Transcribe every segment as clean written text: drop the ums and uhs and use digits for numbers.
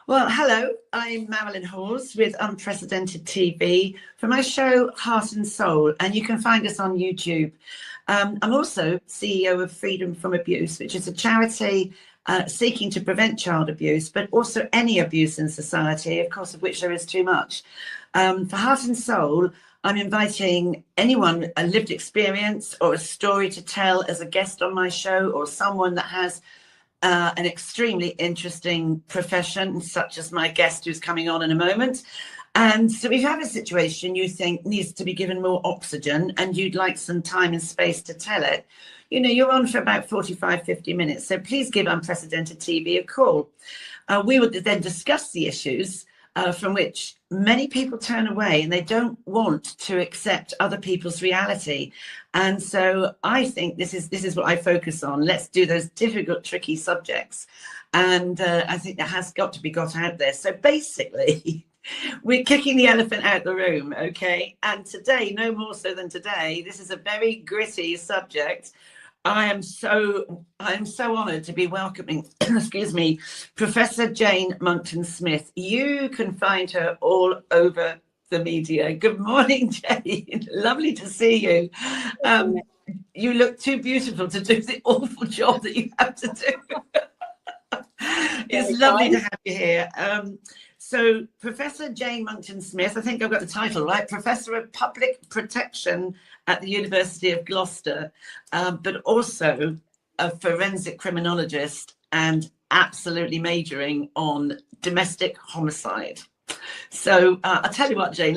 Well, hello, I'm Marilyn Hawes with Unprecedented TV for my show Heart and Soul, and you can find us on YouTube. I'm also CEO of Freedom from Abuse, which is a charity seeking to prevent child abuse, but also any abuse in society, of course, of which there is too much. For Heart and Soul, I'm inviting anyone, a lived experience or a story to tell as a guest on my show, or someone that has an extremely interesting profession, such as my guest who's coming on in a moment. And so if you have a situation you think needs to be given more oxygen and you'd like some time and space to tell it, you know, you're on for about 45, 50 minutes. So please give Unprecedented TV a call. We will then discuss the issues from which many people turn away, and they don't want to accept other people's reality. And so I think this is what I focus on. Let's do those difficult, tricky subjects. And I think that has got to be got out there. So basically, we're kicking the elephant out the room, okay? And today, no more so than today, this is a very gritty subject. I'm so honoured to be welcoming, excuse me, Professor Jane Monckton-Smith. You can find her all over the media. Good morning, Jane. Lovely to see you. You look too beautiful to do the awful job that you have to do. It's lovely to have you here. So Professor Jane Monckton-Smith, I think I've got the title right, Professor of Public Protection at the University of Gloucester, but also a forensic criminologist and absolutely majoring on domestic homicide. So I'll tell you what, Jane,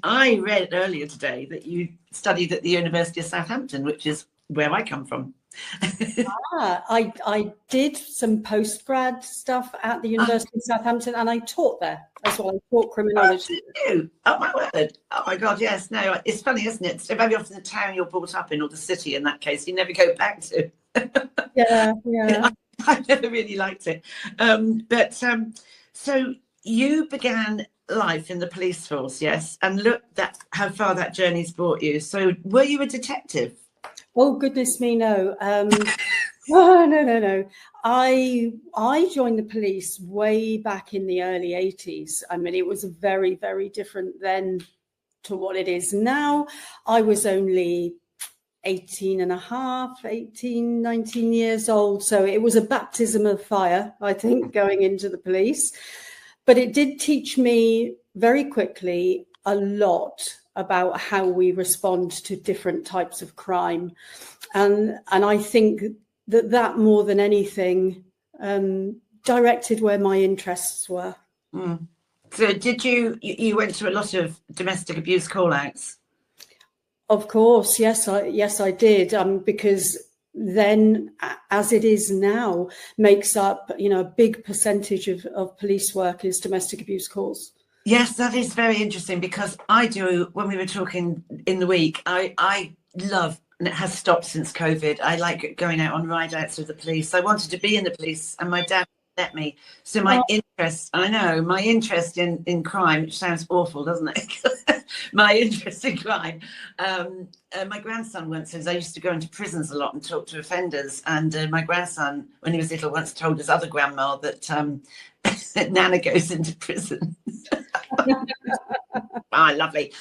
I read earlier today that you studied at the University of Southampton, which is where I come from. I did some postgrad stuff at the University of Southampton, and I taught there as well. I taught criminology. Oh my word! Oh my God! Yes. No, it's funny, isn't it? So very often the town you're brought up in, or the city, in that case, you never go back to. Yeah. I never really liked it. So you began life in the police force, yes, and look at how far that journey's brought you. So were you a detective? Oh, goodness me, no. No. I joined the police way back in the early 80s. I mean, it was very, very different then to what it is now. I was only 19 years old. So it was a baptism of fire, I think, going into the police. But it did teach me very quickly a lot about how we respond to different types of crime. And I think that more than anything directed where my interests were. Mm. So did you went to a lot of domestic abuse call-outs? Of course, yes, I did, because then, as it is now, makes up, a big percentage of police work is domestic abuse calls. Yes, that is very interesting, because I do, when we were talking in the week, I love, and it has stopped since COVID, I like going out on ride-outs with the police. I wanted to be in the police, and my dad let me. So my interest in crime, which sounds awful, doesn't it? My interest in crime. My grandson once says I used to go into prisons a lot and talk to offenders. And my grandson, when he was little, once told his other grandma that Nana goes into prison. Lovely.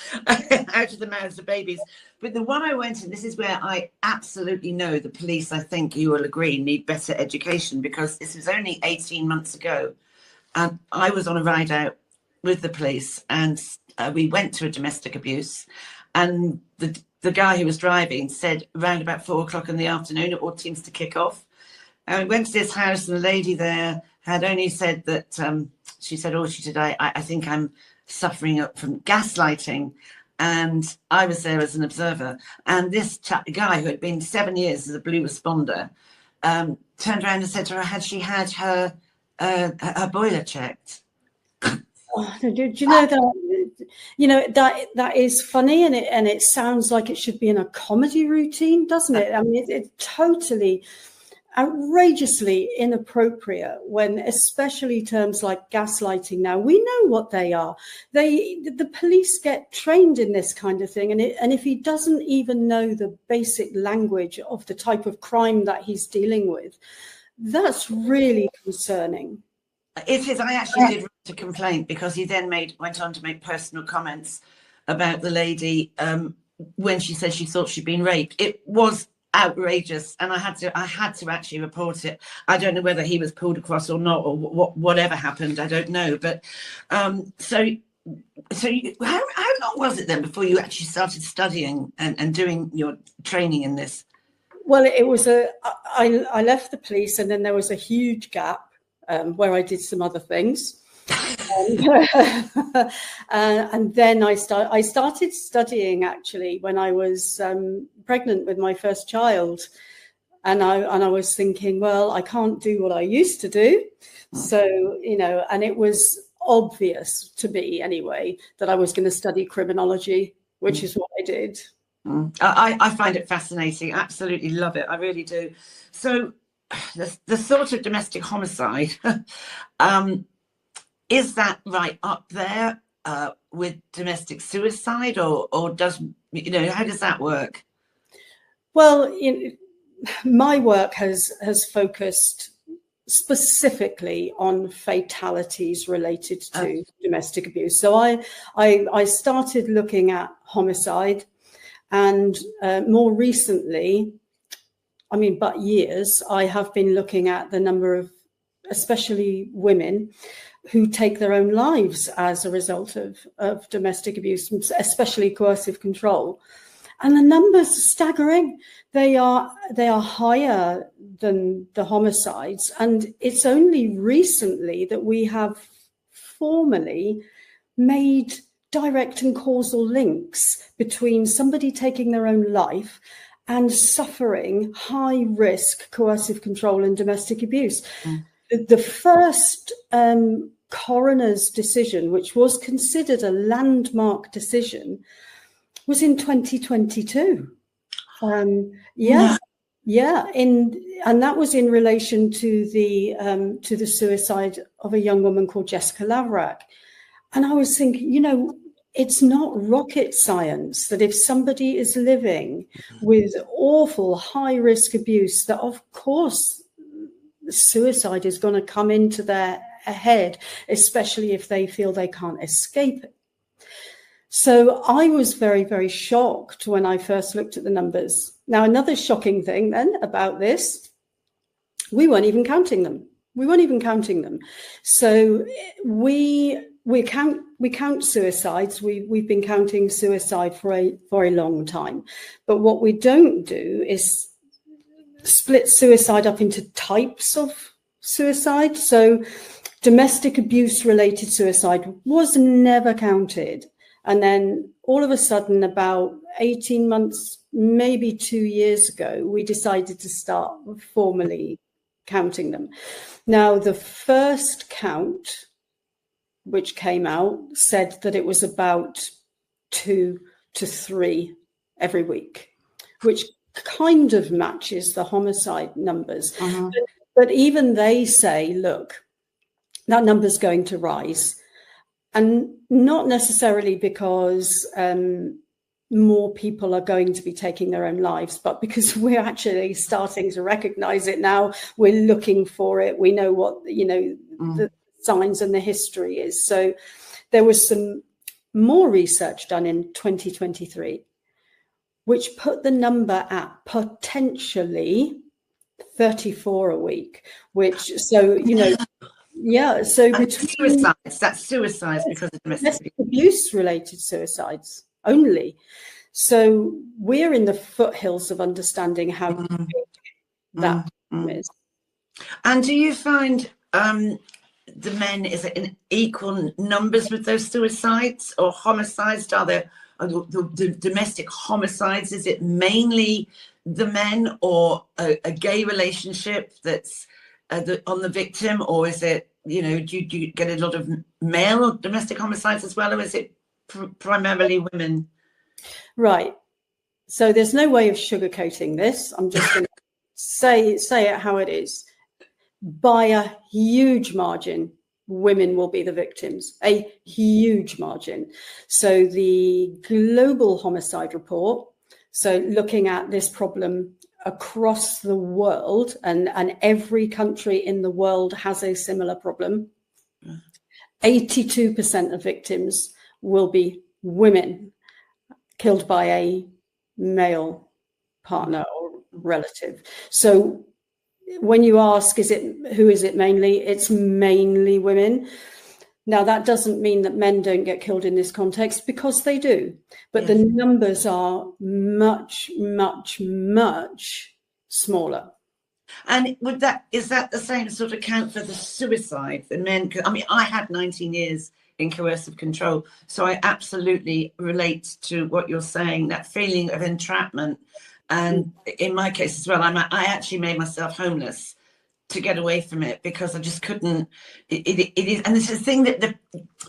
Out of the mouths of babies. But the one I went in, this is where I absolutely know the police, I think you will agree, need better education, because this was only 18 months ago. And I was on a ride out with the police, and we went to a domestic abuse. And the guy who was driving said around about 4 o'clock in the afternoon, it all seems to kick off. And we went to this house, and the lady there had only said that, she said, I think I'm suffering from gaslighting. And I was there as an observer. And this guy who had been 7 years as a blue responder turned around and said to her, had she had her boiler checked? Oh, do you know that? That is funny, and it sounds like it should be in a comedy routine, doesn't it? I mean, it's totally outrageously inappropriate, when especially terms like gaslighting, now we know what they are. The police get trained in this kind of thing, and if he doesn't even know the basic language of the type of crime that he's dealing with, that's really concerning. It is. I actually did write a complaint because he then went on to make personal comments about the lady when she said she thought she'd been raped. It was outrageous, and I had to actually report it. I don't know whether he was pulled across or not, or whatever happened. I don't know. But so how long was it then before you actually started studying and doing your training in this? Well, it was I left the police, and then there was a huge gap where I did some other things. And then I started studying actually when I was pregnant with my first child, and I was thinking, well, I can't do what I used to do, so and it was obvious to me anyway that I was going to study criminology, which is what I did. I find it fascinating. Absolutely love it. I really do. So the thought of domestic homicide, is that right up there with domestic suicide, or does, how does that work? Well, my work has focused specifically on fatalities related to domestic abuse. So I started looking at homicide, and more recently, but years, I have been looking at the number of, especially women, who take their own lives as a result of domestic abuse, especially coercive control. And the numbers are staggering. They are higher than the homicides. And it's only recently that we have formally made direct and causal links between somebody taking their own life and suffering high risk coercive control and domestic abuse. The first coroner's decision, which was considered a landmark decision, was in 2022. And that was in relation to the suicide of a young woman called Jessica Laverack. And I was thinking, it's not rocket science that if somebody is living with awful high risk abuse, that of course suicide is going to come into their head, especially if they feel they can't escape it. So I was very, very shocked when I first looked at the numbers. Now, another shocking thing then about this, we weren't even counting them. So we count suicides. We've been counting suicide for a long time. But what we don't do is split suicide up into types of suicide. So domestic abuse related suicide was never counted. And then all of a sudden, about 18 months, maybe 2 years ago, we decided to start formally counting them. Now, the first count, which came out, said that it was about 2 to 3 every week, which kind of matches the homicide numbers. But even they say, look, that number's going to rise. And not necessarily because more people are going to be taking their own lives, but because we're actually starting to recognize it now. We're looking for it. We know what, the signs and the history is. So there was some more research done in 2023, which put the number at potentially 34 a week, which, so, so between that's suicides because of domestic abuse related suicides only. So we're in the foothills of understanding how big that is. And do you find the men, is it in equal numbers with those suicides or homicides? Are there the domestic homicides? Is it mainly the men, or a gay relationship that's on the victim, or is it, do you get a lot of male domestic homicides as well, or is it primarily women? Right. So there's no way of sugarcoating this. I'm just going to say it how it is. By a huge margin, women will be the victims, a huge margin. So the Global Homicide Report, so looking at this problem across the world, and every country in the world has a similar problem. 82% of victims will be women killed by a male partner or relative. So when you ask, who is it mainly? It's mainly women. Now, that doesn't mean that men don't get killed in this context, because they do. But the numbers are much, much, much smaller. And is that the same sort of count for the suicide? The men, I mean, I had 19 years in coercive control, so I absolutely relate to what you're saying, that feeling of entrapment. And in my case as well, I actually made myself homeless to get away from it, because I just couldn't. It is, and it's a thing that the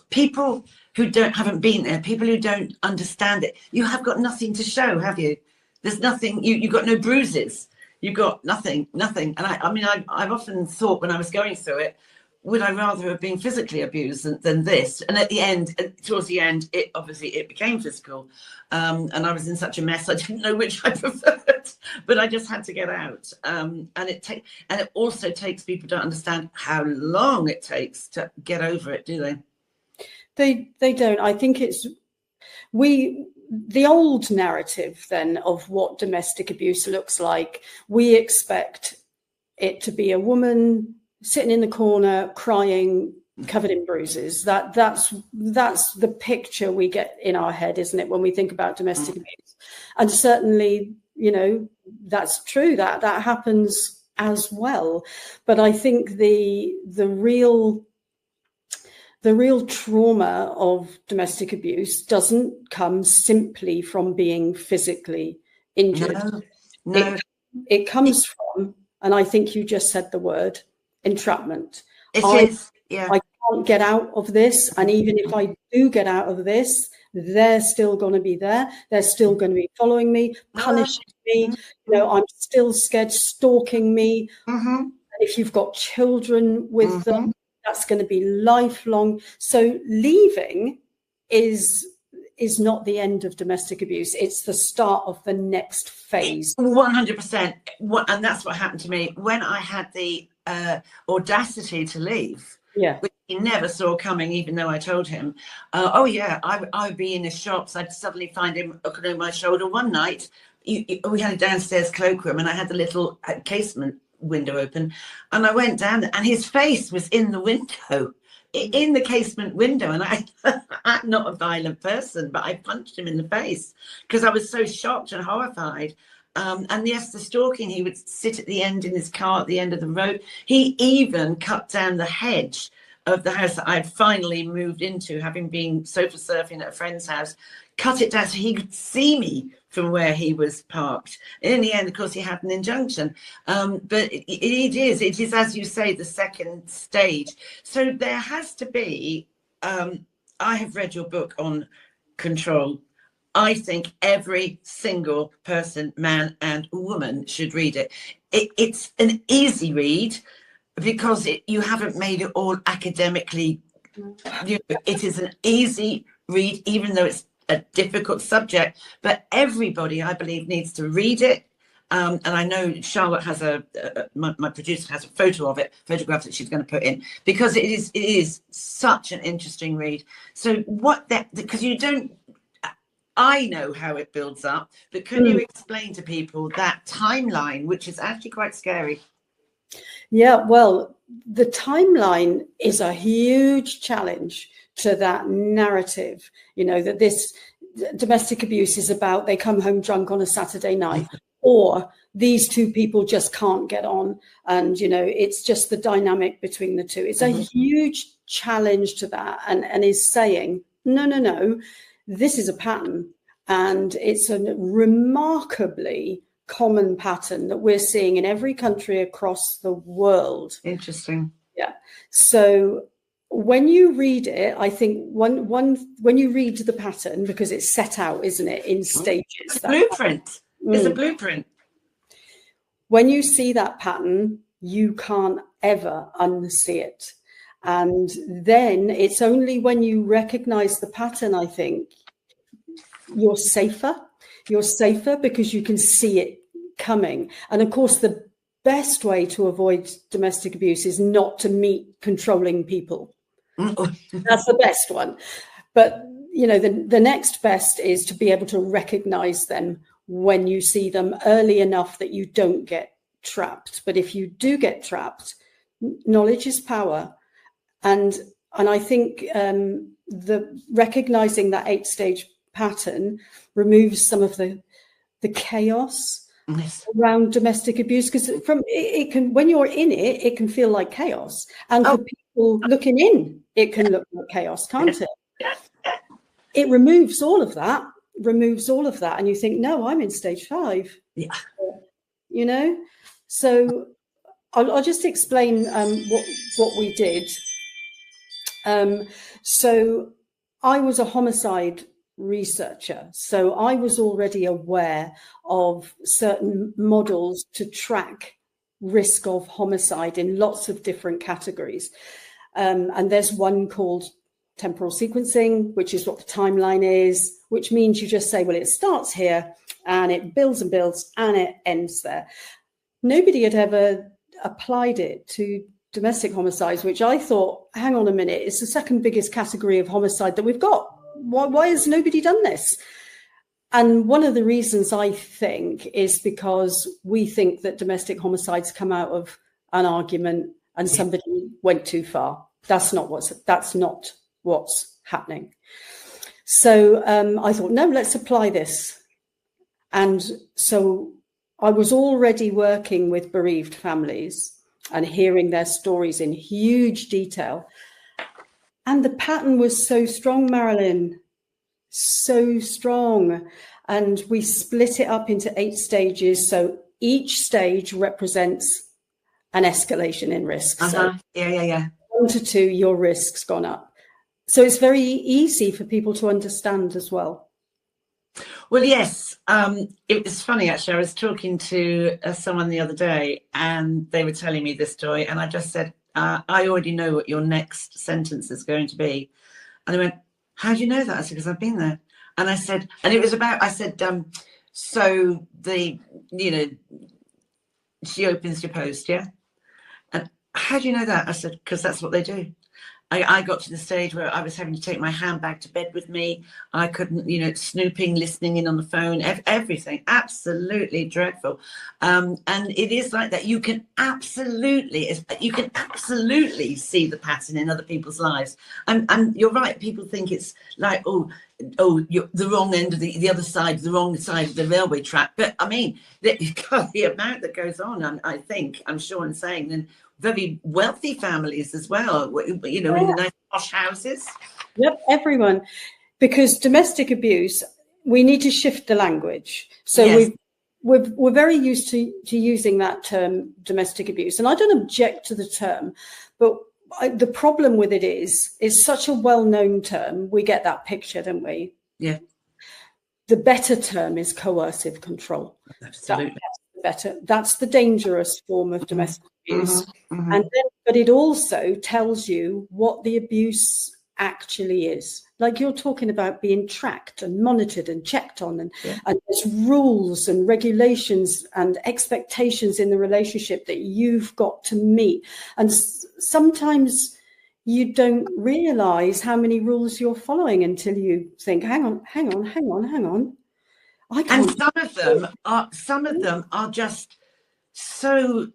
people who haven't been there, people who don't understand it, you have got nothing to show, have you? There's nothing. You've got no bruises. You've got nothing. And I mean, I've often thought when I was going through it, would I rather have been physically abused than this? And at the end, towards the end, it became physical. And I was in such a mess, I didn't know which I preferred, but I just had to get out. And it also takes people to understand how long it takes to get over it, do they? They don't. I think it's the old narrative then of what domestic abuse looks like. We expect it to be a woman sitting in the corner crying, covered in bruises. That's the picture we get in our head, isn't it, when we think about domestic abuse? And certainly, you know, that's true, that happens as well. But I think the real trauma of domestic abuse doesn't come simply from being physically injured. No. It comes from, and I think you just said the word, entrapment. I can't get out of this, and even if I do get out of this, they're still going to be there. They're still going to be following me, punishing me. You know, I'm still scared, stalking me. If you've got children with them, that's going to be lifelong. So leaving is not the end of domestic abuse. It's the start of the next phase. 100%. And that's what happened to me when I had the audacity to leave. Which he never saw coming, even though I told him. I'd be in his shops. I'd suddenly find him looking over my shoulder. One night, we had a downstairs cloakroom, and I had the little casement window open, and I went down there, and his face was in the window, in the casement window. And I'm not a violent person, but I punched him in the face because I was so shocked and horrified. And yes, the stalking, he would sit at the end in his car at the end of the road. He even cut down the hedge of the house that I'd finally moved into, having been sofa surfing at a friend's house, cut it down so he could see me from where he was parked. And in the end, of course, he had an injunction. But it is, as you say, the second stage. So there has to be, I have read your book on control. I think every single person, man and woman, should read it. It's an easy read because you haven't made it all academically. It is an easy read, even though it's a difficult subject. But everybody, I believe, needs to read it. And I know Charlotte has my producer has a photograph that she's going to put in, because it is such an interesting read. So because you don't. I know how it builds up, but can you explain to people that timeline, which is actually quite scary? Yeah, well, the timeline is a huge challenge to that narrative, you know, that this domestic abuse is about they come home drunk on a Saturday night, or these two people just can't get on. And, you know, it's just the dynamic between the two. It's a huge challenge to that, and is saying, no, this is a pattern, and it's a remarkably common pattern that we're seeing in every country across the world. Interesting. Yeah. So when you read it, I think when you read the pattern, because it's set out, isn't it, in stages. It's a blueprint. It's a blueprint. When you see that pattern, you can't ever unsee it. And then it's only when you recognize the pattern, I think, you're safer. You're safer because you can see it coming. And of course, the best way to avoid domestic abuse is not to meet controlling people. That's the best one. But, you know, the next best is to be able to recognize them when you see them early enough that you don't get trapped. But if you do get trapped, knowledge is power. And I think the recognizing that 8-stage pattern removes some of the chaos around domestic abuse, because it can, when you're in it, it can feel like chaos, and for people looking in, it can look like chaos, can't it? It removes all of that, and you think, no, I'm in stage 5. Yeah. You know, so I'll just explain what we did. So I was a homicide researcher, so I was already aware of certain models to track risk of homicide in lots of different categories. And there's one called temporal sequencing, which is what the timeline is, which means you just say, well, it starts here and it builds and builds and it ends there. Nobody had ever applied it to domestic homicides, which I thought, hang on a minute, it's the second biggest category of homicide that we've got. Why has nobody done this? And one of the reasons, I think, is because we think that domestic homicides come out of an argument and somebody went too far. That's not what's happening. So I thought, no, let's apply this. And so I was already working with bereaved families and hearing their stories in huge detail. And the pattern was so strong, Marilyn, so strong. And we split it up into 8 stages. So each stage represents an escalation in risk. So 1 to 2, your risk's gone up. So it's very easy for people to understand as well. Well, yes. It was funny, actually. I was talking to someone the other day and they were telling me this story. And I just said, I already know what your next sentence is going to be. And they went, how do you know that? I said, because I've been there. And I said, and it was about, I said, so she opens your post, yeah? And how do you know that? I said, because that's what they do. I got to the stage where I was having to take my handbag to bed with me. I couldn't, snooping, listening in on the phone, everything, absolutely dreadful. And it is like that. You can absolutely see the pattern in other people's lives. And you're right. People think it's like, you're the wrong end of the other side, the wrong side of the railway track. But I mean, the amount that goes on, I'm sure in saying, and very wealthy families as well, in the nice posh houses. Yep, everyone. Because domestic abuse, we need to shift the language. So yes. We're very used to using that term, domestic abuse. And I don't object to the term, but the problem with it is such a well-known term. We get that picture, don't we? Yeah. The better term is coercive control. Absolutely. That's the dangerous form of domestic abuse. Mm-hmm. And then, but it also tells you what the abuse actually is. Like you're talking about being tracked and monitored and checked on, and there's rules and regulations and expectations in the relationship that you've got to meet. And sometimes you don't realize how many rules you're following until you think, hang on. And some of them are just so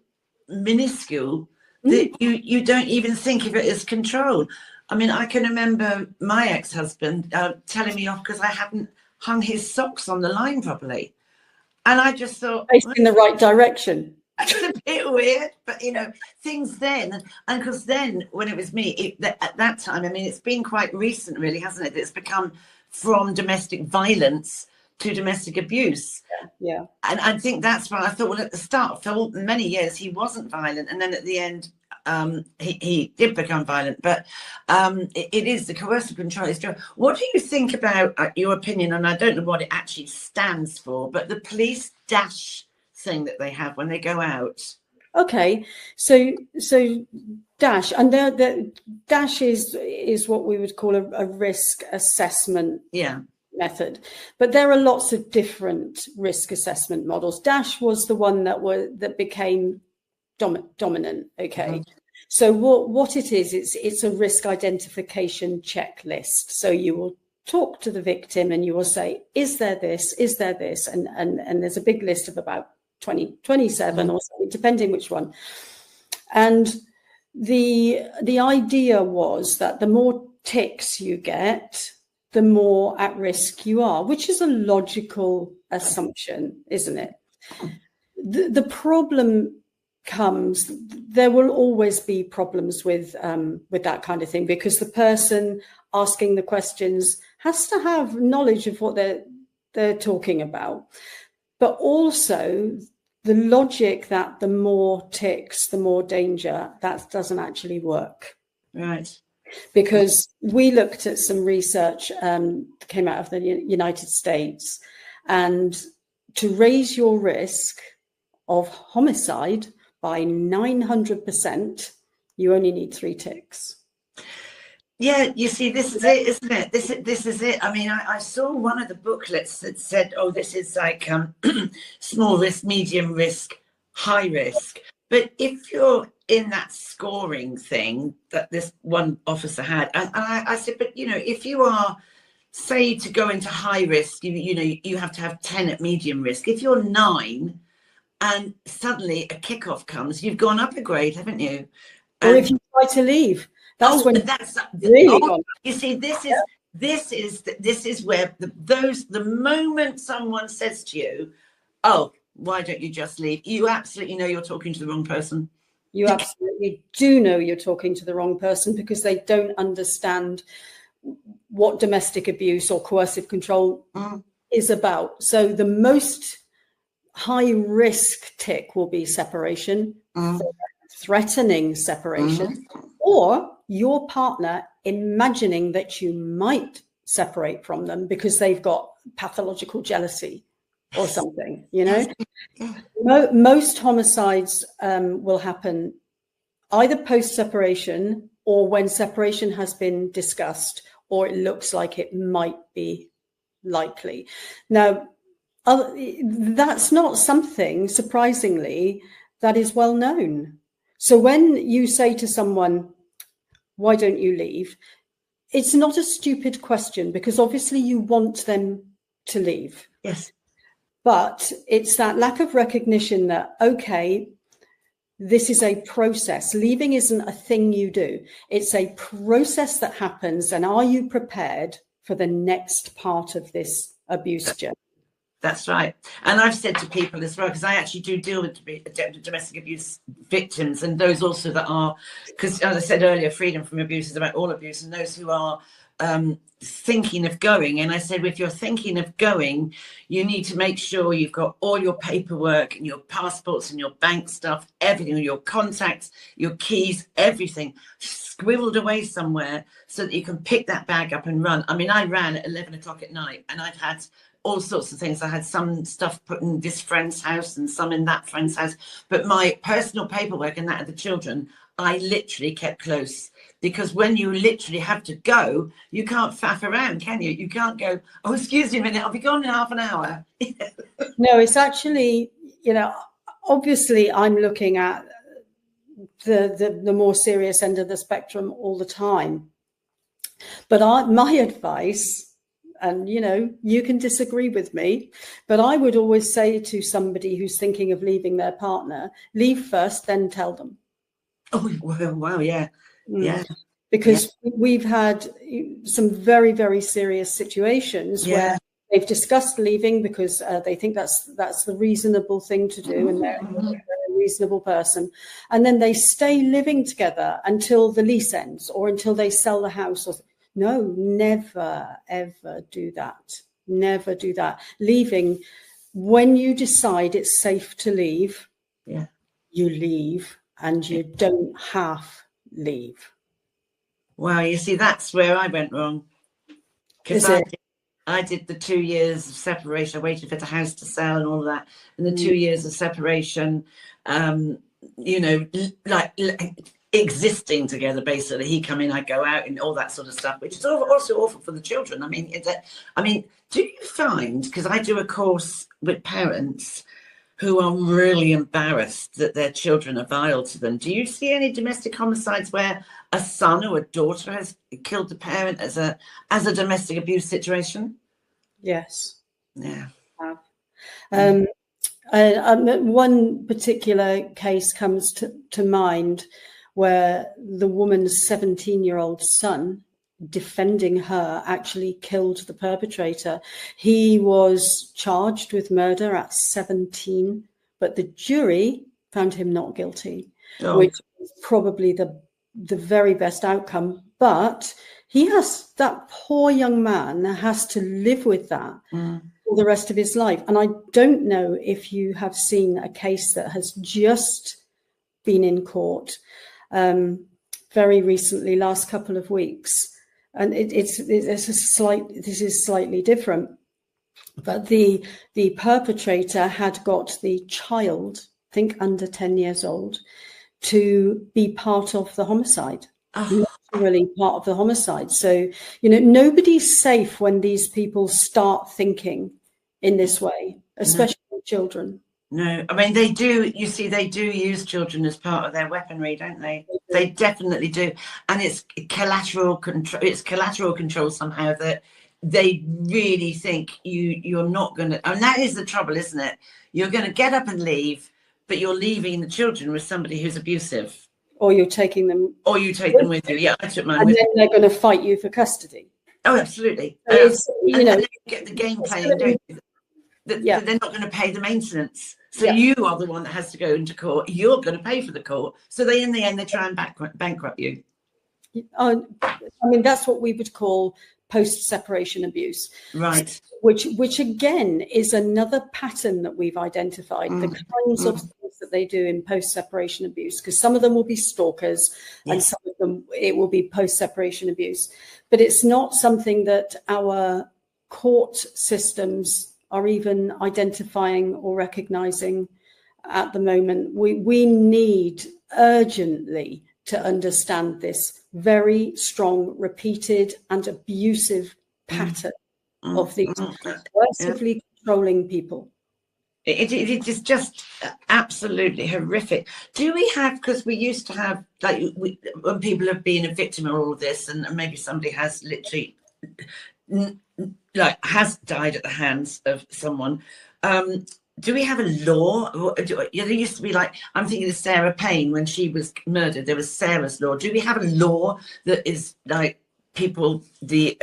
minuscule that you don't even think of it as control. I mean, I can remember my ex-husband telling me off because I hadn't hung his socks on the line properly. And I just thought... in the right direction. That's a bit weird, but, things then. And because then, when it was me, at that time, I mean, it's been quite recent, really, hasn't it? It's become from domestic violence to domestic abuse. Yeah. And I think that's why I thought, well, at the start, for many years, he wasn't violent. And then at the end, he did become violent. But it is the coercive control. What do you think about your opinion? And I don't know what it actually stands for, but the police dash thing that they have when they go out. Okay, so dash, and the dash is what we would call a risk assessment method, but there are lots of different risk assessment models. Dash was the one that became dominant. Okay, So what it is, it's a risk identification checklist. So you will talk to the victim and you will say, is there this? Is there this? And there's a big list of about 27 or something, depending which one. And the idea was that the more ticks you get, the more at risk you are, which is a logical assumption, isn't it? The problem comes, there will always be problems with that kind of thing, because the person asking the questions has to have knowledge of what they're talking about, but also the logic that the more ticks, the more danger, that doesn't actually work. Right. Because we looked at some research that came out of the United States, and to raise your risk of homicide by 900%, you only need 3 ticks. Yeah, you see, this is it, isn't it? This is it. I mean, I saw one of the booklets that said, oh, this is like small risk, medium risk, high risk. But if you're in that scoring thing that this one officer had, and I said, but, you know, if you are, say, to go into high risk, you know, you have to have 10 at medium risk. If you're 9 and suddenly a kickoff comes, you've gone up a grade, haven't you? Or if you try to leave, that's when that's really gone. You see, this is where the moment someone says to you, oh, why don't you just leave? You absolutely know you're talking to the wrong person. You absolutely do know you're talking to the wrong person, because they don't understand what domestic abuse or coercive control is about. So the most high risk tick will be separation, threatening separation, or your partner imagining that you might separate from them because they've got pathological jealousy or something, you know. Most homicides will happen either post-separation or when separation has been discussed, or it looks like it might be likely. Now, that's not something, surprisingly, that is well known. So when you say to someone, why don't you leave? It's not a stupid question, because obviously you want them to leave. Yes. But it's that lack of recognition that, okay, this is a process. Leaving isn't a thing you do. It's a process that happens. And are you prepared for the next part of this abuse journey? That's right. And I've said to people as well, because I actually do deal with domestic abuse victims, and those also that are, because as I said earlier, freedom from abuse is about all abuse, and those who are thinking of going. And I said, if you're thinking of going, you need to make sure you've got all your paperwork and your passports and your bank stuff, everything, your contacts, your keys, everything squirreled away somewhere so that you can pick that bag up and run. I mean, I ran at 11 o'clock at night, and I've had all sorts of things. I had some stuff put in this friend's house and some in that friend's house. But my personal paperwork and that of the children, I literally kept close. Because when you literally have to go, you can't faff around, can you? You can't go, oh, excuse me a minute, I'll be gone in half an hour. No, it's actually, you know, obviously I'm looking at the more serious end of the spectrum all the time. But my advice, and, you know, you can disagree with me, but I would always say to somebody who's thinking of leaving their partner, leave first, then tell them. Oh, wow, yeah. Yeah. Because we've had some very, very serious situations where they've discussed leaving because they think that's the reasonable thing to do, and they're a reasonable person. And then they stay living together until the lease ends or until they sell the house. No, never, ever do that. Never do that. Leaving, when you decide it's safe to leave, you leave, and you don't have leave. Wow, you see, that's where I went wrong. Because I did the 2 years of separation. I waited for the house to sell and all of that. And the 2 years of separation, you know, like existing together, basically. He'd come in, I'd go out, and all that sort of stuff, which is also awful for the children. I mean, do you find, because I do a course with parents, who are really embarrassed that their children are vile to them. Do you see any domestic homicides where a son or a daughter has killed the parent as a domestic abuse situation? Yes. Yeah. One particular case comes to mind where the woman's 17-year-old son, defending her, actually killed the perpetrator. He was charged with murder at 17, but the jury found him not guilty, which is probably the very best outcome. But that poor young man has to live with that for the rest of his life. And I don't know if you have seen a case that has just been in court very recently, last couple of weeks. And this is slightly different, but the perpetrator had got the child, I think under 10 years old, to be part of the homicide, literally part of the homicide. So, nobody's safe when these people start thinking in this way, especially children. No, I mean, they do use children as part of their weaponry, don't they? They definitely do. And it's collateral control somehow, that they really think you're not going to, and that is the trouble, isn't it? You're going to get up and leave, but you're leaving the children with somebody who's abusive. Or you're taking them. Or you take them with you. Yeah, I took mine with me. And then they're going to fight you for custody. Oh, absolutely. So and then you get the game playing, don't you? They're not going to pay the maintenance. So you are the one that has to go into court. You're going to pay for the court. So in the end, they try and bankrupt you. I mean, that's what we would call post-separation abuse. Right. Which again is another pattern that we've identified, the kinds of things that they do in post-separation abuse, because some of them will be stalkers and some of them, it will be post-separation abuse. But it's not something that our court systems are even identifying or recognizing at the moment. We need urgently to understand this very strong, repeated and abusive pattern of these coercively controlling people. It is just absolutely horrific. Do we have, because we used to have, when people have been a victim of all of this, and maybe somebody has literally has died at the hands of someone, do we have a law? There used to be, I'm thinking of Sarah Payne when she was murdered, there was Sarah's law. Do we have a law that is people, the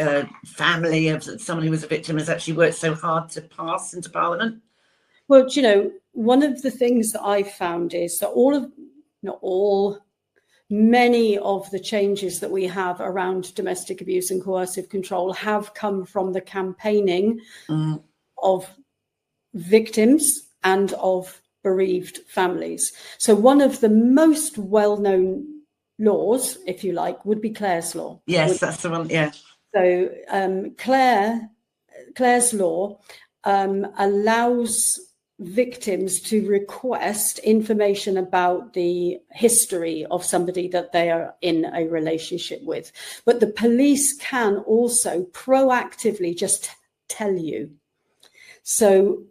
family of someone who was a victim has actually worked so hard to pass into Parliament? Well, one of the things that I've found is that many of the changes that we have around domestic abuse and coercive control have come from the campaigning of victims and of bereaved families. So one of the most well-known laws, if you like, would be Clare's law. Yes, that's the one, yeah. So Clare's law allows victims to request information about the history of somebody that they are in a relationship with. But the police can also proactively just tell you. So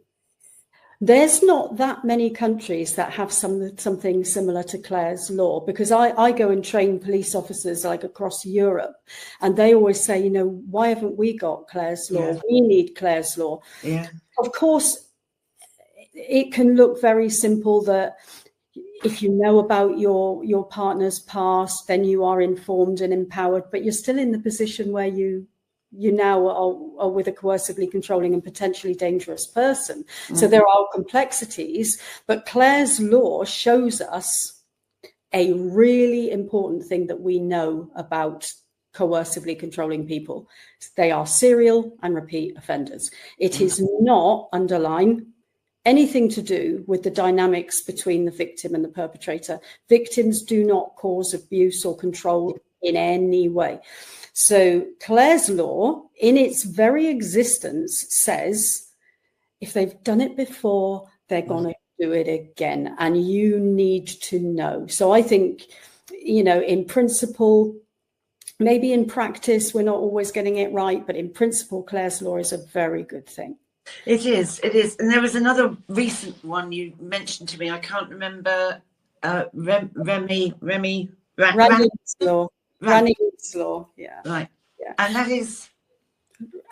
there's not that many countries that have something similar to Clare's law, because I go and train police officers across Europe, and they always say, why haven't we got Clare's law? We need Clare's law. Yeah. Of course, it can look very simple that if you know about your partner's past, then you are informed and empowered, but you're still in the position where you now are with a coercively controlling and potentially dangerous person. So there are complexities, but Clare's law shows us a really important thing that we know about coercively controlling people. They are serial and repeat offenders. It is not, underline, anything to do with the dynamics between the victim and the perpetrator. Victims do not cause abuse or control in any way. So Clare's law, in its very existence, says if they've done it before, they're going to do it again, and you need to know. So I think, in principle, maybe in practice, we're not always getting it right, but in principle, Clare's law is a very good thing. It is. It is. And there was another recent one you mentioned to me. I can't remember. Remy Randy's law. Randy's law. Yeah. Right. Yeah. And that is.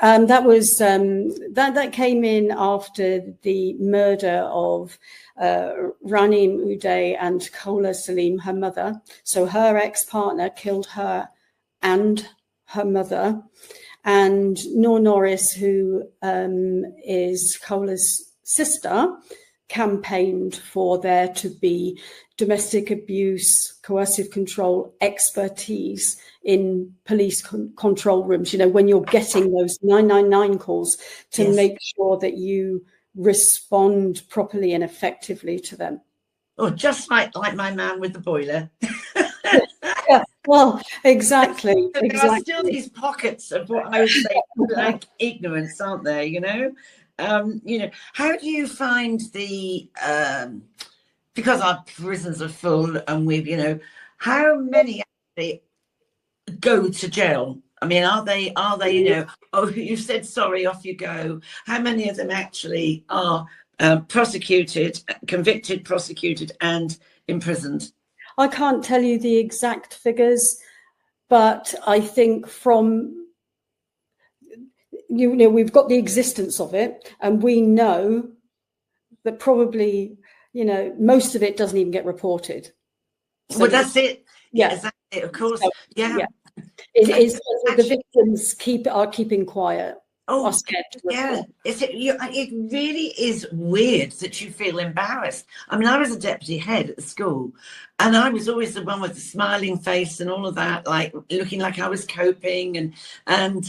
That was that came in after the murder of Rani Uday and Kola Salim, her mother. So her ex-partner killed her and her mother. And Noor Norris, who is Kola's sister, campaigned for there to be domestic abuse, coercive control expertise in police control rooms, you know, when you're getting those 999 calls, to Yes. make sure that you respond properly and effectively to them. Oh, just like my man with the boiler. Yeah, well, exactly. There are still these pockets of what I would say like ignorance, aren't there? You know, how do you find the because our prisons are full and we've, you know, how many actually go to jail? I mean, are they, you know, oh, you said sorry, off you go. How many of them actually are prosecuted, convicted, prosecuted, and imprisoned? I can't tell you the exact figures, but I think from, you know, we've got the existence of it, and we know that probably, you know, most of it doesn't even get reported. So well, that's it. Yeah, exactly. Of course. So, yeah. It is the victims are keeping quiet. Oh, yeah. It really is weird that you feel embarrassed. I mean, I was a deputy head at the school, and I was always the one with the smiling face and all of that, like looking like I was coping, and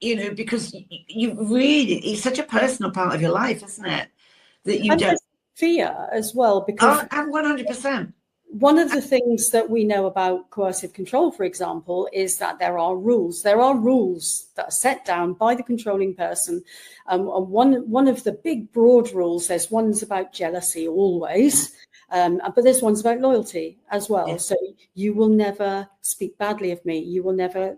you know, because you really, it's such a personal part of your life, isn't it? That you don't fear as well, because 100%. One of the things that we know about coercive control, for example, is that there are rules. There are rules that are set down by the controlling person. One of the big broad rules, there's ones about jealousy always, but there's ones about loyalty as well. Yes. So you will never speak badly of me. You will never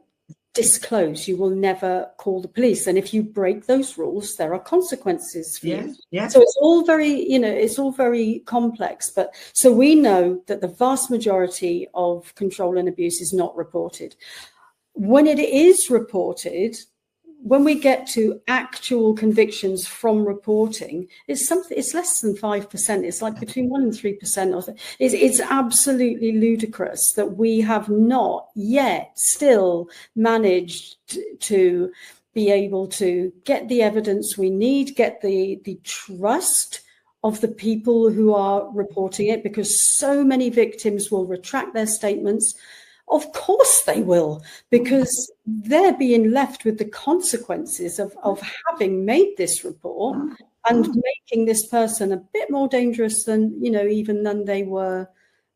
disclose. You will never call the police. And if you break those rules, there are consequences for you. Yeah. So it's all very, you know, it's all very complex. But so we know that the vast majority of control and abuse is not reported. When it is reported, when we get to actual convictions from reporting, it's less than 5%. It's like between 1% and 3%. It's absolutely ludicrous that we have not yet still managed to be able to get the evidence we need, get the trust of the people who are reporting it, because so many victims will retract their statements. Of course they will, because they're being left with the consequences of having made this report and making this person a bit more dangerous than, you know, even than they were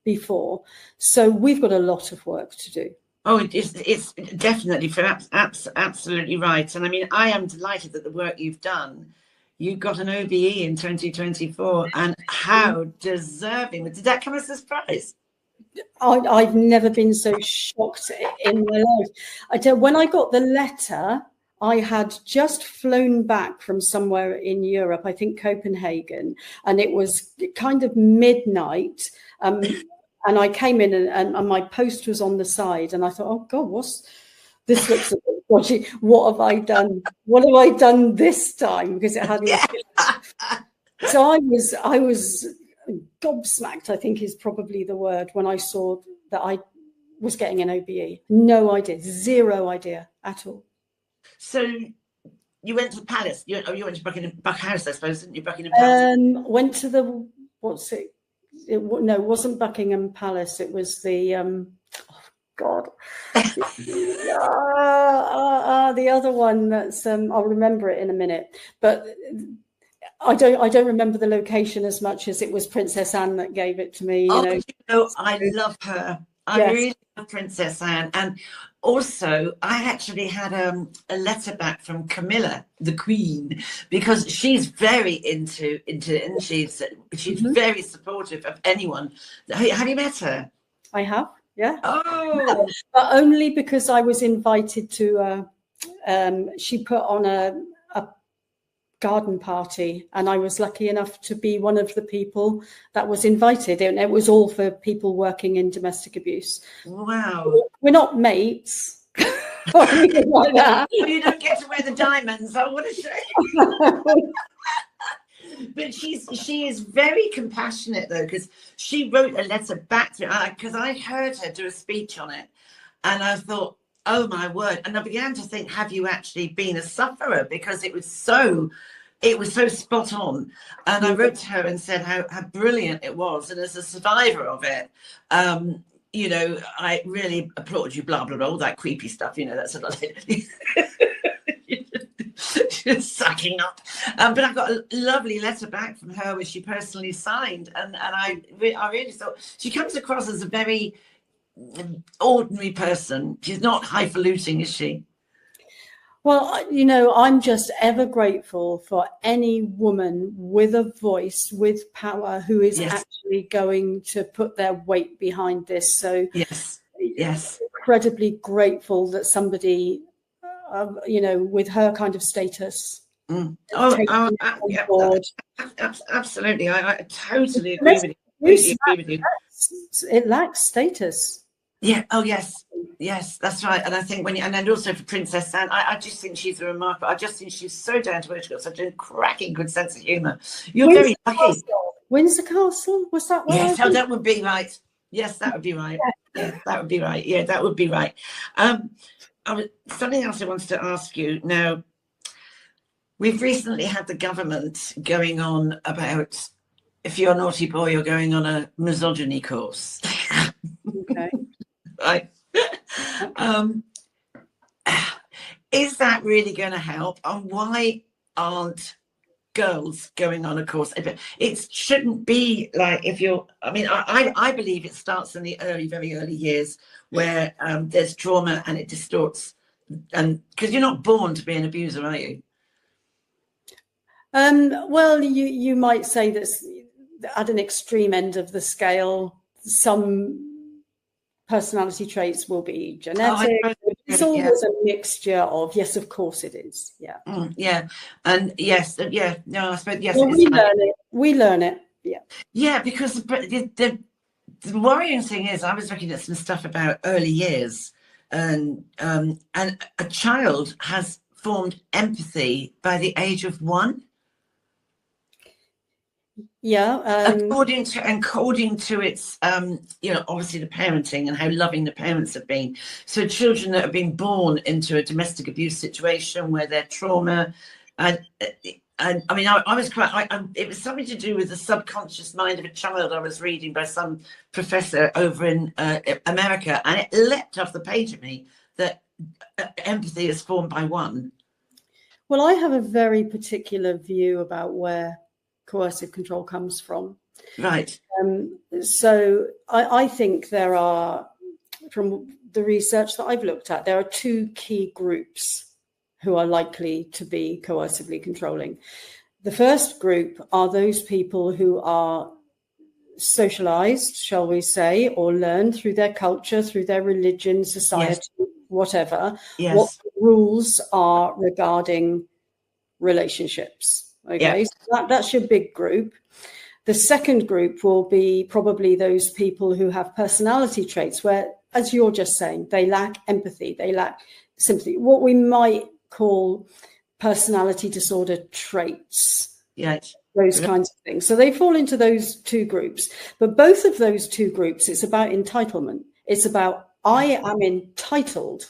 before. So we've got a lot of work to do. Oh, it's definitely absolutely right. And I mean, I am delighted that the work you've done, you got an OBE in 2024, and how deserving. Did that come as a surprise? I've never been so shocked in my life. When I got the letter, I had just flown back from somewhere in Europe, I think Copenhagen, and it was kind of midnight. And I came in and my post was on the side, and I thought, oh God, this looks a bit dodgy. What have I done? What have I done this time? Because it hadn't. So I was gobsmacked, I think is probably the word, when I saw that I was getting an OBE. No idea, zero idea at all. So you went to the palace. You went to Buckingham House, I suppose, didn't you? Buckingham Palace. Went to the no, it wasn't Buckingham Palace. It was the the other one. That's I'll remember it in a minute, but. I don't remember the location as much as it was Princess Anne that gave it to me. You know, I love her. I really love Princess Anne. And also, I actually had a letter back from Camilla, the Queen, because she's very into and she's very supportive of anyone. Have you met her? I have, yeah. Oh, but only because I was invited to. She put on garden party, and I was lucky enough to be one of the people that was invited, and it was all for people working in domestic abuse. Wow. We're not mates or anything like that. You don't get to wear the diamonds. I want to say. But she is very compassionate, though, because she wrote a letter back to me, because I heard her do a speech on it, and I thought, oh my word. And I began to think, have you actually been a sufferer? Because it was so spot on. And I wrote to her and said how brilliant it was. And as a survivor of it, you know, I really applaud you, blah, blah, blah, all that creepy stuff, you know, that's a lot. Just sucking up. But I got a lovely letter back from her, which she personally signed. And I really thought she comes across as a very ordinary person. She's not highfalutin, is she? Well, you know, I'm just ever grateful for any woman with a voice, with power, who is actually going to put their weight behind this. So yes, incredibly grateful that somebody, you know, with her kind of status. Absolutely. I totally agree with you. It lacks status. Yeah. Oh, yes. Yes, that's right. And I think and then also for Princess Anne, I just think she's a remarkable. I just think she's so down to earth. She's got such a cracking good sense of humour. You're very lucky. Windsor Castle, was that? Yes, that would be right. Yes, that would be right. Yeah, that would be right. Yeah, that would be right. Something else I wanted to ask you. Now, we've recently had the government going on about, if you're a naughty boy, you're going on a misogyny course. Okay. Right. Is that really going to help? And why aren't girls going on a course? It shouldn't be like, if you're, I mean, I believe it starts in the very early years where there's trauma and it distorts. And because you're not born to be an abuser, are you? Well, you might say that at an extreme end of the scale, some personality traits will be genetic. It's always a mixture of, yes, of course it is. Yeah. Yeah. And yes, yeah. No, I suppose, yes. Well, we learn it. Yeah. Yeah, because the worrying thing is, I was looking at some stuff about early years, and a child has formed empathy by the age of 1. Yeah. According to its, you know, obviously the parenting and how loving the parents have been. So children that have been born into a domestic abuse situation where their trauma, and I mean, I was quite, it was something to do with the subconscious mind of a child. I was reading by some professor over in America, and it leapt off the page at me that empathy is formed by 1. Well, I have a very particular view about where coercive control comes from. Right. So I think there are, from the research that I've looked at, there are 2 key groups who are likely to be coercively controlling. The first group are those people who are socialized, shall we say, or learn through their culture, through their religion, society, whatever, what the rules are regarding relationships. Okay, so that's your big group. The second group will be probably those people who have personality traits where, as you're just saying, they lack empathy, they lack sympathy, what we might call personality disorder traits. Yes. Those kinds of things. So they fall into those 2 groups. But both of those 2 groups, it's about entitlement. It's about, I am entitled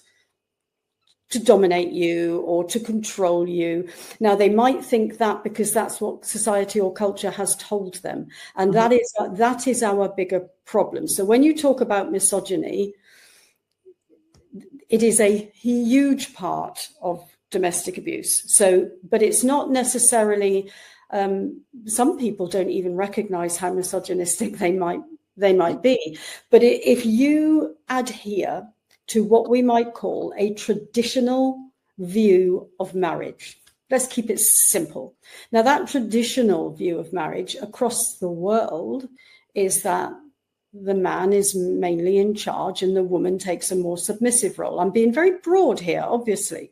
to dominate you or to control you. Now, they might think that because that's what society or culture has told them. And that is our bigger problem. So when you talk about misogyny, it is a huge part of domestic abuse. So, but it's not necessarily, some people don't even recognize how misogynistic they might be. But if you adhere to what we might call a traditional view of marriage. Let's keep it simple. Now, that traditional view of marriage across the world is that the man is mainly in charge and the woman takes a more submissive role. I'm being very broad here, obviously.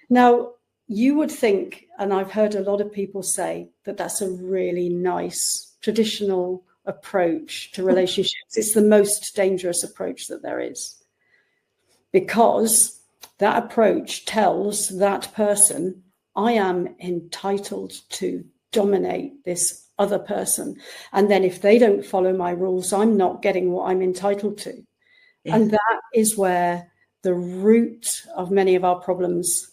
Now, you would think, and I've heard a lot of people say, that that's a really nice traditional approach to relationships. It's the most dangerous approach that there is, because that approach tells that person, I am entitled to dominate this other person. And then if they don't follow my rules, I'm not getting what I'm entitled to. Yeah. And that is where the root of many of our problems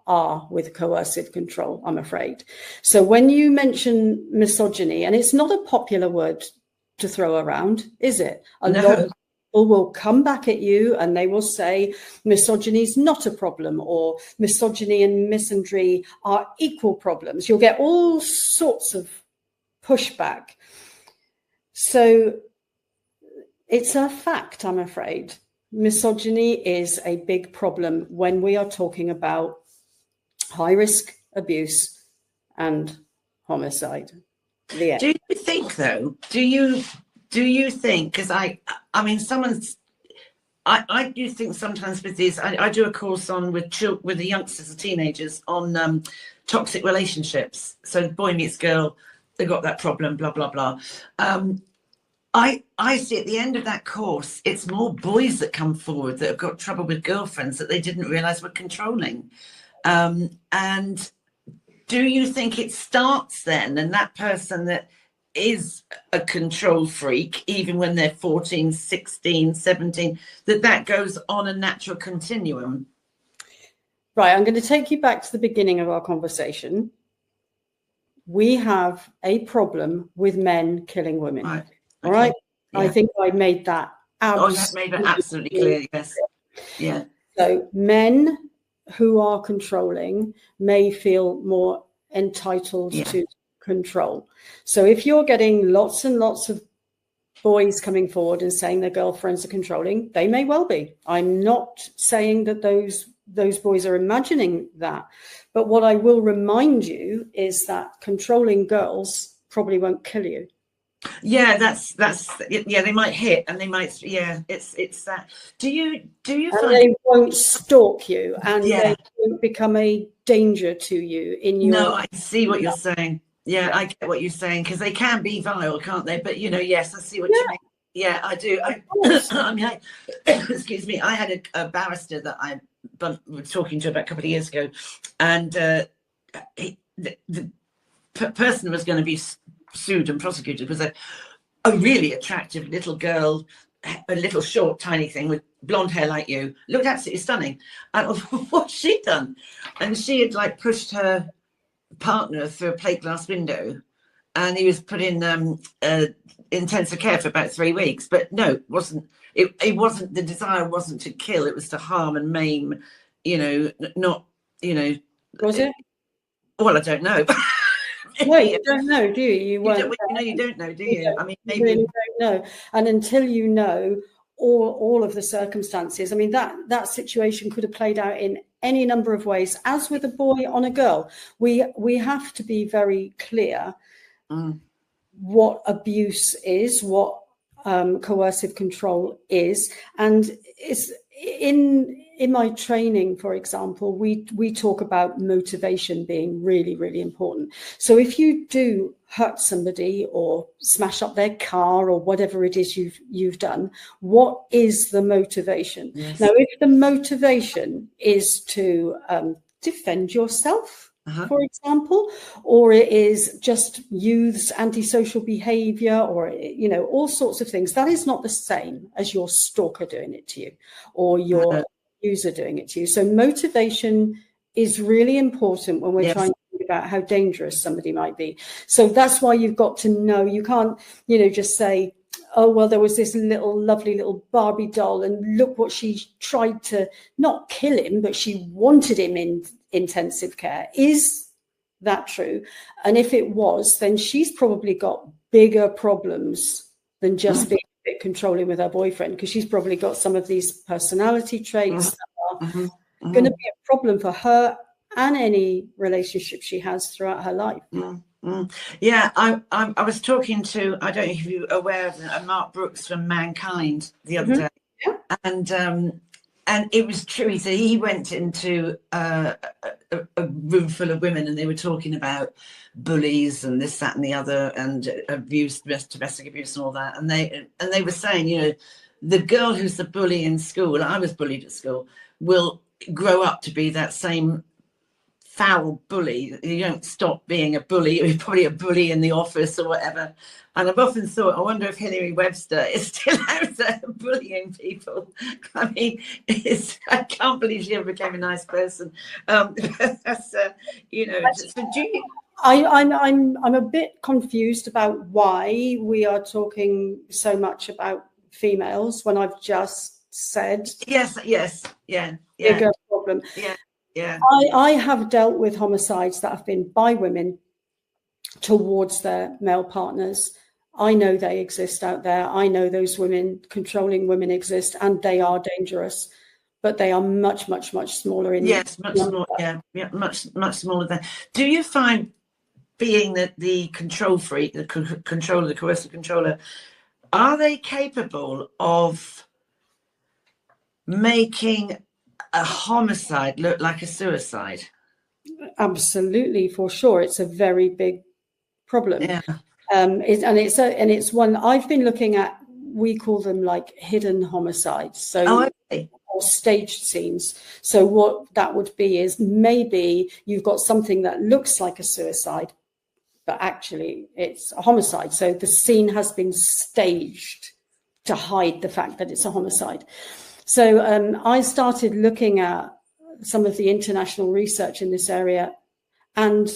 are with coercive control, I'm afraid. So when you mention misogyny, and it's not a popular word to throw around, is it? A lot of people will come back at you and they will say misogyny is not a problem, or misogyny and misandry are equal problems. You'll get all sorts of pushback. So it's a fact, I'm afraid. Misogyny is a big problem when we are talking about high-risk abuse and homicide. Do you think, though, do you think, because I mean, I do think sometimes with these, I do a course on with the youngsters and teenagers on toxic relationships. So boy meets girl, they got that problem, blah, blah, blah. I see at the end of that course, it's more boys that come forward that have got trouble with girlfriends that they didn't realize were controlling. And do you think it starts then, and that person that is a control freak, even when they're 14, 16, 17, that goes on a natural continuum? Right, I'm going to take you back to the beginning of our conversation. We have a problem with men killing women. Right. All right. Yeah. I think I made that absolutely clear. Yes. Yeah. So men who are controlling may feel more entitled to control. So if you're getting lots and lots of boys coming forward and saying their girlfriends are controlling, they may well be. I'm not saying that those boys are imagining that. But what I will remind you is that controlling girls probably won't kill you. Yeah, that's they might hit and they might it's that. Do you and they won't stalk you, and they won't become a danger to you in your No, I see what you're saying. Yeah, I get what you're saying, because they can be vile, can't they? But yes, I see what you mean. Yeah, I do. I mean, excuse me, I had a barrister that I was talking to about a couple of years ago, and the person was going to be sued and prosecuted was a really attractive little girl, a little short, tiny thing with blonde hair like you, looked absolutely stunning. And what's she done? And she had pushed her partner through a plate glass window, and he was put in intensive care for about 3 weeks. But no, it wasn't. The desire wasn't to kill; it was to harm and maim. Not. Was it? Well, I don't know. No, you don't know, do you? You don't know, do you? I mean, maybe you really don't know. And until you know all of the circumstances, I mean, that situation could have played out in any number of ways, as with a boy on a girl. We have to be very clear what abuse is, what coercive control is, and it's in my training, for example, we talk about motivation being really, really important. So if you do hurt somebody or smash up their car or whatever it is you've done, what is the motivation? Yes. Now, if the motivation is to defend yourself, for example, or it is just youth's antisocial behavior, or all sorts of things, that is not the same as your stalker doing it to you or your user doing it to you. So motivation is really important when we're trying to think about how dangerous somebody might be. So that's why you've got to know. You can't just say, oh, well, there was this lovely little Barbie doll, and look what she tried to not kill him, but she wanted him in intensive care. Is that true? And if it was, then she's probably got bigger problems than just being a bit controlling with her boyfriend, because she's probably got some of these personality traits that are going to be a problem for her and any relationship she has throughout her life. Yeah, I was talking to, I don't know if you're aware of Mark Brooks from Mankind the other day, and And it was true. He said he went into a room full of women, and they were talking about bullies and this, that, and the other, and abuse, domestic abuse, and all that. And they were saying, you know, the girl who's the bully in school, I was bullied at school, will grow up to be that same foul bully. You don't stop being a bully. You're probably a bully in the office or whatever. And I've often thought, I wonder if Hilary Webster is still out there bullying people. I mean, I can't believe she ever became a nice person. That's, you know, so do you... I'm a bit confused about why we are talking so much about females when I've just said bigger problem. Yeah. I have dealt with homicides that have been by women towards their male partners. I know they exist out there. I know those women, controlling women, exist, and they are dangerous, but they are much, much, much smaller. Much smaller. Yeah, much smaller than. Do you find, being the control freak, the controller, the coercive controller, are they capable of making a homicide look like a suicide? Absolutely, for sure. It's a very big problem. Yeah. It's one I've been looking at. We call them like hidden homicides. So or staged scenes. So what that would be is maybe you've got something that looks like a suicide, but actually it's a homicide. So the scene has been staged to hide the fact that it's a homicide. So I started looking at some of the international research in this area, and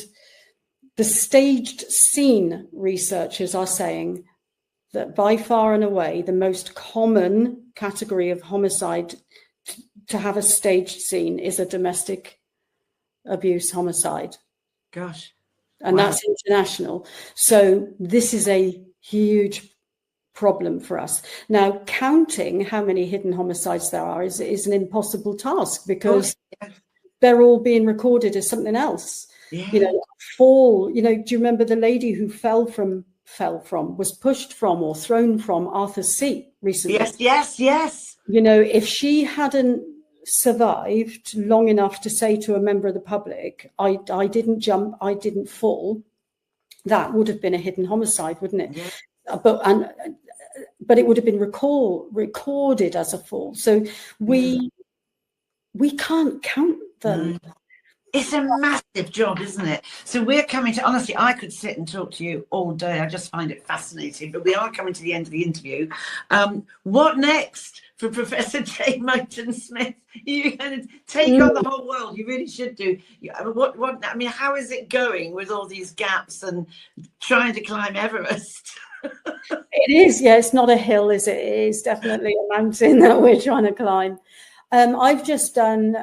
the staged scene researchers are saying that by far and away the most common category of homicide to have a staged scene is a domestic abuse homicide. Gosh. And that's international. So this is a huge problem for us. Now, counting how many hidden homicides there are is an impossible task, because they're all being recorded as something else. Yeah. You know, do you remember the lady who was pushed from or thrown from Arthur's Seat recently? Yes. You know, if she hadn't survived long enough to say to a member of the public, I didn't jump, I didn't fall, that would have been a hidden homicide, wouldn't it? Yeah. But it would have been recorded as a fall. So we can't count them. It's a massive job, isn't it? So we're coming to, honestly, I could sit and talk to you all day. I just find it fascinating, but we are coming to the end of the interview. What next for Professor Jane Monckton-Smith? You're going to take on the whole world. You really should do. I mean, how is it going with all these gaps and trying to climb Everest? It is, yeah. It's not a hill, is it? It is definitely a mountain that we're trying to climb. I've just done,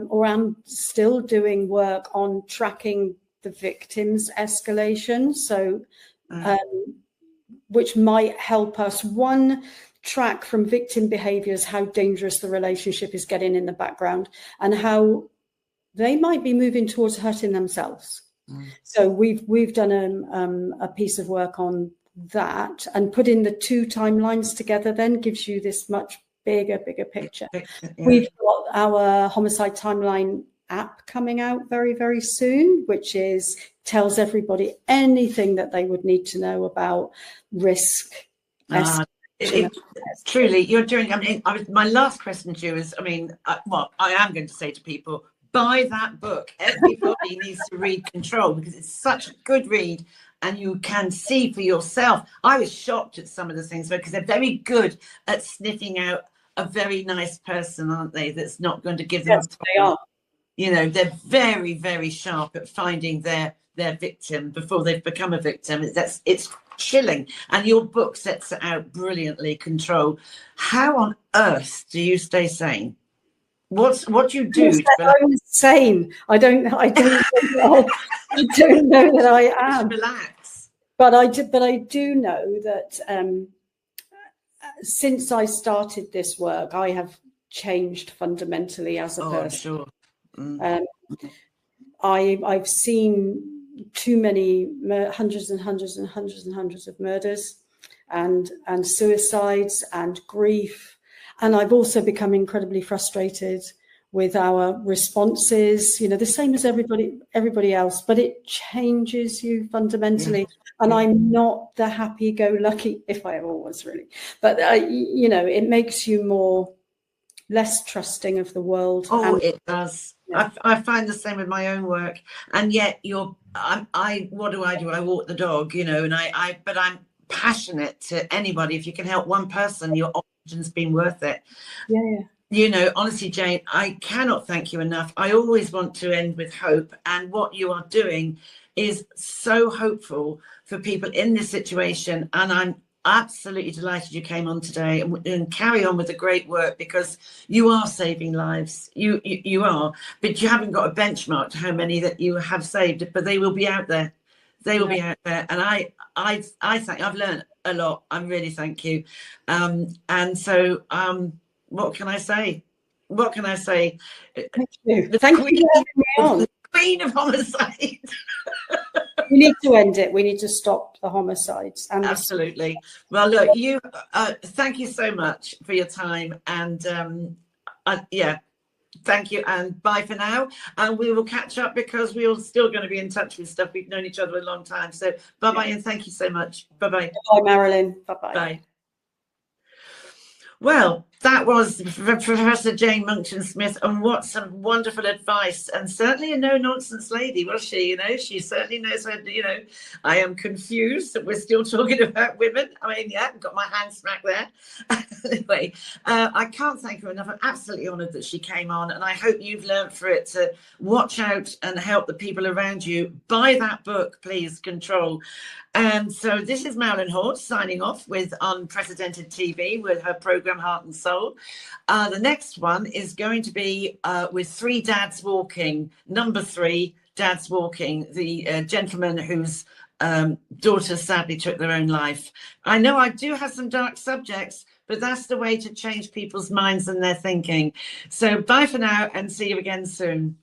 or I'm still doing work on tracking the victim's escalation. So, which might help us, one, track from victim behaviours how dangerous the relationship is getting in the background, and how they might be moving towards hurting themselves. So we've done a piece of work on that, and putting the two timelines together then gives you this much bigger picture. Yeah. We've got our homicide timeline app coming out very, very soon, which tells everybody anything that they would need to know about risk. Truly, you're doing. I mean, my last question to you is, I mean, I am going to say to people, buy that book. Everybody needs to read Control, because it's such a good read. And you can see for yourself. I was shocked at some of the things, because they're very good at sniffing out a very nice person, aren't they? That's not going to give them. Yes, they are. You know, they're very, very sharp at finding their victim before they've become a victim. It's chilling. And your book sets it out brilliantly. Control. How on earth do you stay sane? What do you do? I'm sane. I don't know. I don't know that I am. Relax. But I do know that since I started this work, I have changed fundamentally as a person. Sure. I've seen too many hundreds and hundreds and hundreds and hundreds of murders and suicides and grief. And I've also become incredibly frustrated with our responses, the same as everybody else, but it changes you fundamentally. And I'm not the happy-go-lucky, if I ever was really, but it makes you less trusting of the world. Oh, it does. Yeah. I find the same with my own work, and yet what do? I walk the dog, and but I'm passionate to anybody. If you can help one person, your origins been worth it. Yeah. Honestly, Jane, I cannot thank you enough. I always want to end with hope, and what you are doing is so hopeful for people in this situation. And I'm absolutely delighted you came on today, and carry on with the great work, because you are saving lives. You are, but you haven't got a benchmark to how many that you have saved, but they will be out there. They will be out there. And I think I've learned a lot. I really thank you. And so, what can I say? What can I say? Thank you. Thank you for having me on. The Queen of Homicide. We need to end it. We need to stop the homicides. And absolutely. Well, look, thank you so much for your time. And thank you. And bye for now. And we will catch up, because we are still going to be in touch with stuff. We've known each other a long time. So bye-bye, and thank you so much. Bye-bye. Bye, Marilyn. Bye-bye. Bye. Well, that was Professor Jane Monckton-Smith, and what some wonderful advice, and certainly a no-nonsense lady, was she? She certainly knows how to, I am confused that we're still talking about women. I mean, got my hand smacked there. Anyway, I can't thank her enough. I'm absolutely honoured that she came on, and I hope you've learned for it to watch out and help the people around you. Buy that book, please, Control. And so this is Marilyn Hawes signing off with Unprecedented TV with her programme Heart and Soul. The next one is going to be with 3 Dads Walking, number 3, Dads Walking, the gentleman whose daughter sadly took their own life. I know I do have some dark subjects, but that's the way to change people's minds and their thinking. So bye for now, and see you again soon.